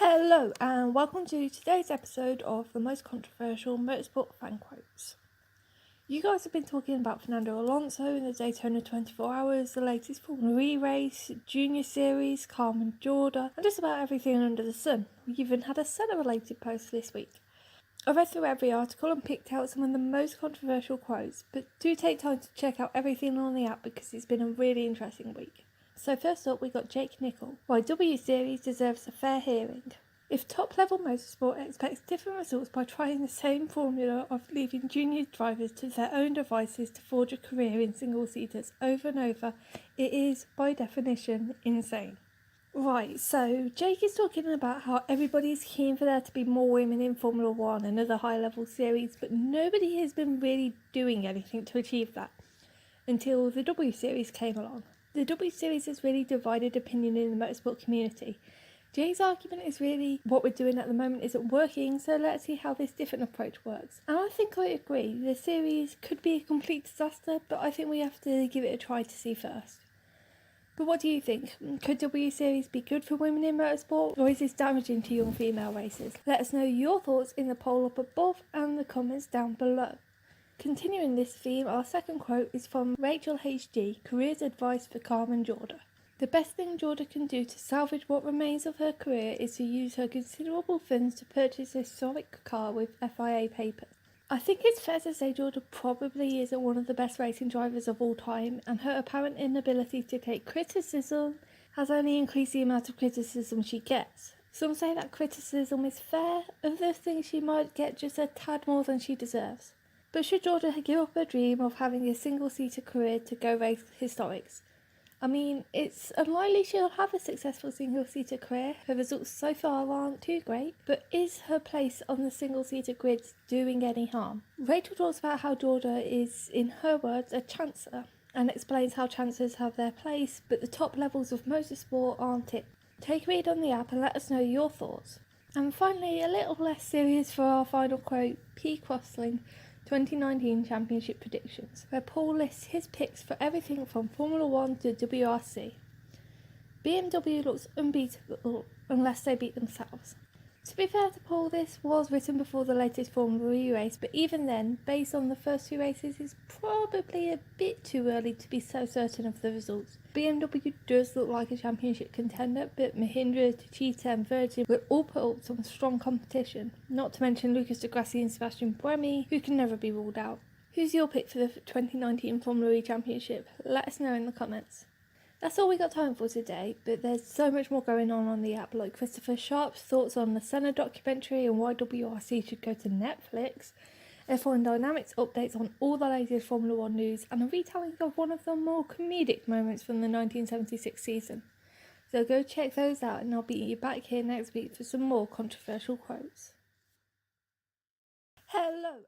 Hello and welcome to today's episode of the most controversial motorsport fan quotes. You guys have been talking about Fernando Alonso in the Daytona 24 Hours, the latest Formula E race, Junior Series, Carmen Jordan, and just about everything under the sun. We even had a Senna related post this week. I read through every article and picked out some of the most controversial quotes, but do take time to check out everything on the app because it's been a really interesting week. So first up we got Jake Nickel. Why W Series deserves a fair hearing. If top-level motorsport expects different results by trying the same formula of leaving junior drivers to their own devices to forge a career in single-seaters over and over, it is, by definition, insane. Right, so Jake is talking about how everybody's keen for there to be more women in Formula 1 and other high-level series, but nobody has been really doing anything to achieve that until the W Series came along. The W Series has really divided opinion in the motorsport community. Jay's argument is really what we're doing at the moment isn't working, so let's see how this different approach works. And I think I agree, the series could be a complete disaster, but I think we have to give it a try to see first. But what do you think? Could W Series be good for women in motorsport, or is this damaging to young female racers? Let us know your thoughts in the poll up above and the comments down below. Continuing this theme, our second quote is from Rachel HG, Careers Advice for Carmen Jordan. The best thing Jordan can do to salvage what remains of her career is to use her considerable funds to purchase a historic car with FIA papers. I think it's fair to say Jordan probably isn't one of the best racing drivers of all time, and her apparent inability to take criticism has only increased the amount of criticism she gets. Some say that criticism is fair, others think she might get just a tad more than she deserves. But should Jordan give up her dream of having a single-seater career to go race historics? I mean, it's unlikely she'll have a successful single-seater career. Her results so far aren't too great, but is her place on the single-seater grid doing any harm? Rachel talks about how Jordan is, in her words, a chancer, and explains how chancers have their place, but the top levels of motorsport aren't it. Take a read on the app and let us know your thoughts. And finally, a little less serious for our final quote, P. Crossling, 2019 Championship Predictions, where Paul lists his picks for everything from Formula 1 to WRC. BMW looks unbeatable unless they beat themselves. To be fair to Paul, this was written before the latest Formula E race, but even then, based on the first two races, it's probably a bit too early to be so certain of the results. BMW does look like a championship contender, but Mahindra, Techeetah and Virgin will all put up some strong competition, not to mention Lucas di Grassi and Sebastian Buemi, who can never be ruled out. Who's your pick for the 2019 Formula E Championship? Let us know in the comments. That's all we got time for today, but there's so much more going on the app, like Christopher Sharp's thoughts on the Senna documentary and why WRC should go to Netflix, F1 Dynamics updates on all the latest Formula 1 news, and a retelling of one of the more comedic moments from the 1976 season. So go check those out, and I'll be back here next week for some more controversial quotes. Hello,